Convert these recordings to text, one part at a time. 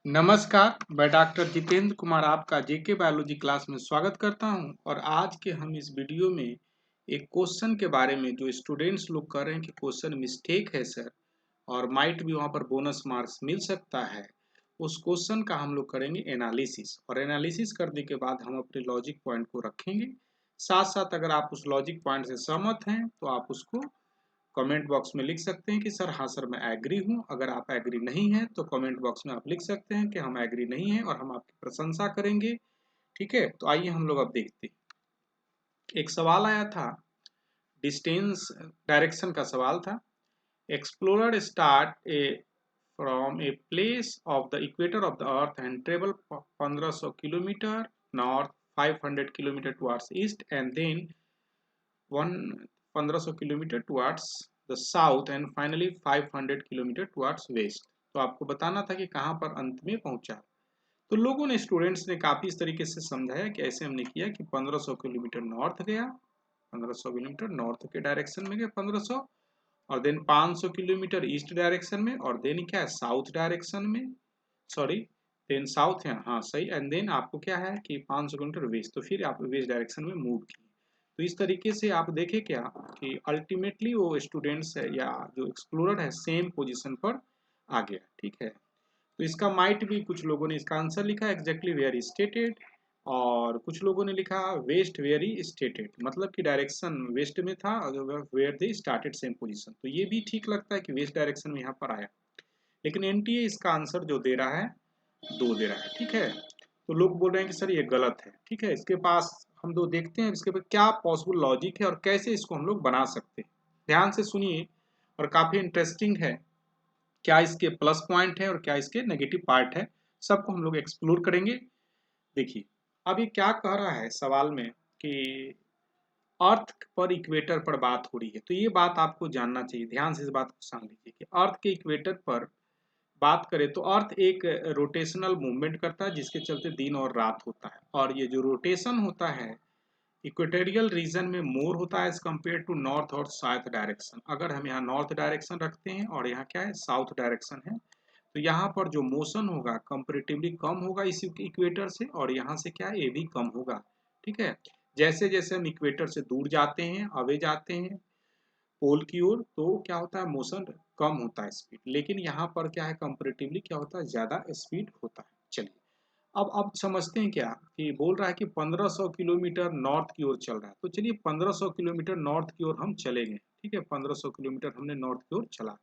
नमस्कार, मैं डॉक्टर जितेंद्र कुमार आपका जेके बायोलॉजी क्लास में स्वागत करता हूं और आज के हम इस वीडियो में एक क्वेश्चन के बारे में जो स्टूडेंट्स लोग कर रहे हैं कि क्वेश्चन मिस्टेक है सर और माइट भी वहां पर बोनस मार्क्स मिल सकता है। उस क्वेश्चन का हम लोग करेंगे एनालिसिस और एनालिसिस करने के बाद हम अपने लॉजिक पॉइंट को रखेंगे। साथ साथ अगर आप उस लॉजिक पॉइंट से सहमत हैं तो आप उसको कमेंट बॉक्स में लिख सकते हैं कि सर हाँ सर मैं एग्री हूँ। अगर आप एग्री नहीं हैं तो कमेंट बॉक्स में आप लिख सकते हैं कि हम एग्री नहीं हैं और हम आपकी प्रशंसा करेंगे। ठीक है, तो आइए हम लोग अब देखते हैं। एक सवाल आया था, डिस्टेंस डायरेक्शन का सवाल था। Explorer start a from a place of the equator of the earth and travel 1500 kilometre north, 500 kilometre towards east and then 1500 kilometre towards the south and finally 500 kilometre towards west. तो आपको बताना था कि कहाँ पर अंत में पहुंचा। तो लोगों ने, स्टूडेंट्स ने काफी इस तरीके से समझाया कि ऐसे हमने किया कि 1500 किलोमीटर नॉर्थ गया, 1500 किलोमीटर नॉर्थ के डायरेक्शन में गया 1500, और देन 500 किलोमीटर ईस्ट डायरेक्शन में, और देन क्या है साउथ डायरेक्शन में, सॉरी देन साउथ है, हाँ सही, एंड देन आपको क्या है कि 500 किलोमीटर वेस्ट, तो फिर आप वेस्ट डायरेक्शन में मूव किए। तो इस तरीके से आप देखें क्या कि अल्टीमेटली वो स्टूडेंट्स है या जो एक्सप्लोरर है सेम पोजीशन पर आ गया। ठीक है, तो इसका माइट भी कुछ लोगों ने इसका आंसर लिखा एग्जैक्टली वेयर स्टेटेड, और कुछ लोगों ने लिखा वेस्ट वेयर ही स्टेटेड, मतलब कि डायरेक्शन वेस्ट में था where they started same position. तो ये भी ठीक लगता है कि वेस्ट डायरेक्शन में यहाँ पर आया, लेकिन एनटीए इसका आंसर जो दे रहा है दो दे रहा है। ठीक है, तो लोग बोल रहे हैं कि सर ये गलत है। ठीक है, इसके पास हम दो देखते हैं इसके पर क्या पॉसिबल लॉजिक है और कैसे इसको हम लोग बना सकते हैं। ध्यान से सुनिए, और काफी इंटरेस्टिंग है। क्या इसके प्लस पॉइंट है और क्या इसके नेगेटिव पार्ट है, सबको हम लोग एक्सप्लोर करेंगे। देखिए, अब ये क्या कह रहा है सवाल में कि अर्थ पर इक्वेटर पर बात हो रही है, तो ये बात आपको जानना चाहिए। ध्यान से इस बात को समझ लीजिए कि अर्थ के इक्वेटर पर बात करें तो अर्थ एक रोटेशनल मूवमेंट करता है जिसके चलते दिन और रात होता है, और ये जो रोटेशन होता है इक्वेटोरियल रीजन में मोर होता है एज कम्पेयर टू नॉर्थ और साउथ डायरेक्शन। अगर हम यहाँ नॉर्थ डायरेक्शन रखते हैं और यहाँ क्या है साउथ डायरेक्शन है, तो यहाँ पर जो मोशन होगा कंपेरेटिवली कम होगा इस इक्वेटर से, और यहाँ से क्या है ये भी कम होगा। ठीक है, जैसे जैसे हम इक्वेटर से दूर जाते हैं, अवे जाते हैं पोल की ओर, तो क्या होता है मोशन कम होता है स्पीड, लेकिन यहाँ पर क्या है कंपेरेटिवली क्या होता है ज्यादा स्पीड होता है। चलिए, अब समझते हैं क्या कि बोल रहा है कि 1500 किलोमीटर नॉर्थ की ओर चल रहा है, तो चलिए 1500 किलोमीटर नॉर्थ की ओर हम चलेंगे। ठीक है, 1500 किलोमीटर हमने नॉर्थ की ओर चला,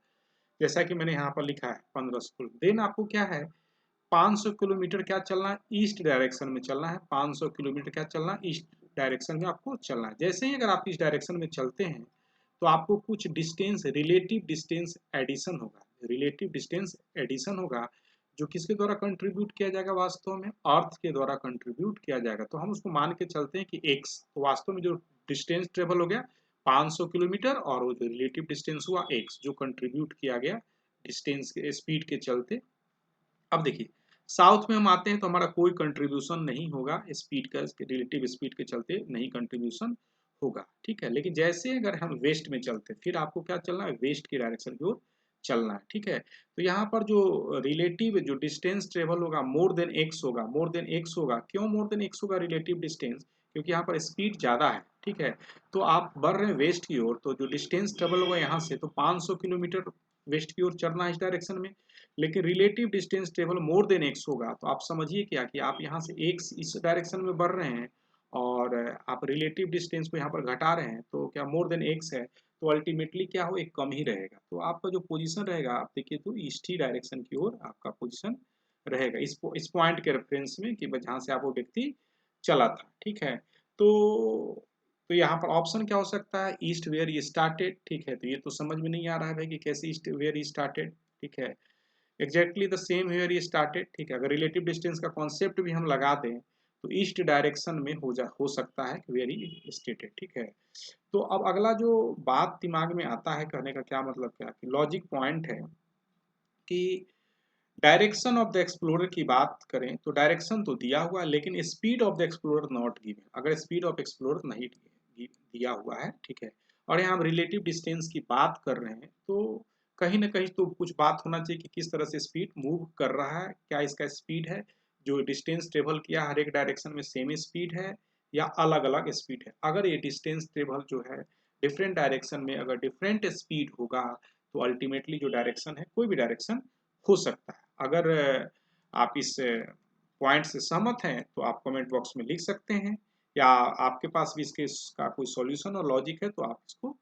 जैसा कि मैंने यहाँ पर लिखा है 1500। देन आपको क्या है 500 किलोमीटर क्या चलना है ईस्ट डायरेक्शन में चलना है, 500 किलोमीटर क्या चलना है ईस्ट डायरेक्शन में आपको चलना है। जैसे ही अगर आप इस डायरेक्शन में चलते हैं तो आपको कुछ डिस्टेंस रिलेटिव डिस्टेंस एडिशन होगा, रिलेटिव डिस्टेंस एडिशन होगा, जो किसके द्वारा कंट्रीब्यूट किया जाएगा, वास्तव में अर्थ के द्वारा कंट्रीब्यूट किया जाएगा। तो हम उसको मान के चलते हैं कि एक्स, तो वास्तव में जो डिस्टेंस ट्रेवल हो गया 500 किलोमीटर, और वो जो रिलेटिव डिस्टेंस हुआ एक्स जो कंट्रीब्यूट किया गया डिस्टेंस के स्पीड के चलते। अब देखिए, साउथ में हम आते हैं तो हमारा कोई कंट्रीब्यूशन नहीं होगा स्पीड का, रिलेटिव स्पीड के चलते नहीं कंट्रीब्यूशन होगा। ठीक है, लेकिन जैसे अगर हम वेस्ट में चलते हैं फिर आपको क्या चलना है वेस्ट की डायरेक्शन की ओर चलना है। ठीक है, तो यहाँ पर जो रिलेटिव जो डिस्टेंस ट्रेवल होगा मोर देन एक्स होगा, मोर देन एक्स होगा। क्यों मोर देन एक्स होगा रिलेटिव डिस्टेंस, क्योंकि यहाँ पर स्पीड ज़्यादा है। ठीक है, तो आप बढ़ रहे हैं वेस्ट की ओर, तो जो डिस्टेंस ट्रेवल होगा यहाँ से तो 500 किलोमीटर वेस्ट की ओर चलना है इस डायरेक्शन में, लेकिन relative distance travel more than x होगा। तो आप समझिए क्या कि आप यहाँ से एक्स इस डायरेक्शन में बढ़ रहे हैं और आप रिलेटिव डिस्टेंस को यहाँ पर घटा रहे हैं, तो क्या मोर देन एक्स है, तो अल्टीमेटली क्या हो एक कम ही रहेगा। तो आपका जो पोजीशन रहेगा आप देखिए तो ईस्ट ही डायरेक्शन की ओर आपका पोजीशन रहेगा इस पॉइंट के रेफरेंस में कि जहाँ से आप वो व्यक्ति चला था। ठीक है, तो यहाँ पर ऑप्शन क्या हो सकता है ईस्ट वेयर ही स्टार्टेड। ठीक है, तो ये तो समझ में नहीं आ रहा है भाई कि कैसे ईस्ट वेयर ही स्टार्टेड। ठीक है, exactly the same where he started. ठीक है, अगर रिलेटिव डिस्टेंस का कॉन्सेप्ट भी हम लगा दें तो ईस्ट डायरेक्शन में हो सकता है वेयर ही स्टेटेड। ठीक है, तो अब अगला जो बात दिमाग में आता है, कहने का क्या मतलब क्या कि लॉजिक पॉइंट है कि डायरेक्शन ऑफ द एक्सप्लोरर की बात करें तो डायरेक्शन तो दिया हुआ है लेकिन speed of the explorer not given. अगर स्पीड ऑफ एक्सप्लोरर नहीं दिया हुआ है, ठीक है, और यहाँ हम रिलेटिव डिस्टेंस की बात कर रहे हैं, तो कहीं ना कहीं तो कुछ बात होना चाहिए कि किस तरह से स्पीड मूव कर रहा है, क्या इसका स्पीड है, जो डिस्टेंस ट्रेवल किया हर एक डायरेक्शन में सेम स्पीड है या अलग अलग स्पीड है। अगर ये डिस्टेंस ट्रेवल जो है डिफरेंट डायरेक्शन में अगर डिफरेंट स्पीड होगा तो अल्टीमेटली जो डायरेक्शन है कोई भी डायरेक्शन हो सकता है। अगर आप इस पॉइंट से सहमत हैं तो आप कमेंट बॉक्स में लिख सकते हैं, या आपके पास भी इसके इसका कोई सॉल्यूशन और लॉजिक है तो आप इसको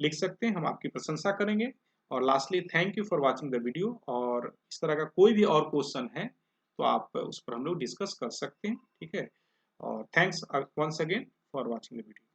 लिख सकते हैं, हम आपकी प्रशंसा करेंगे। और lastly thank you for watching the video, और इस तरह का कोई भी और क्वेश्चन है तो आप उस पर हम लोग डिस्कस कर सकते हैं, ठीक है। और thanks once again for watching the video.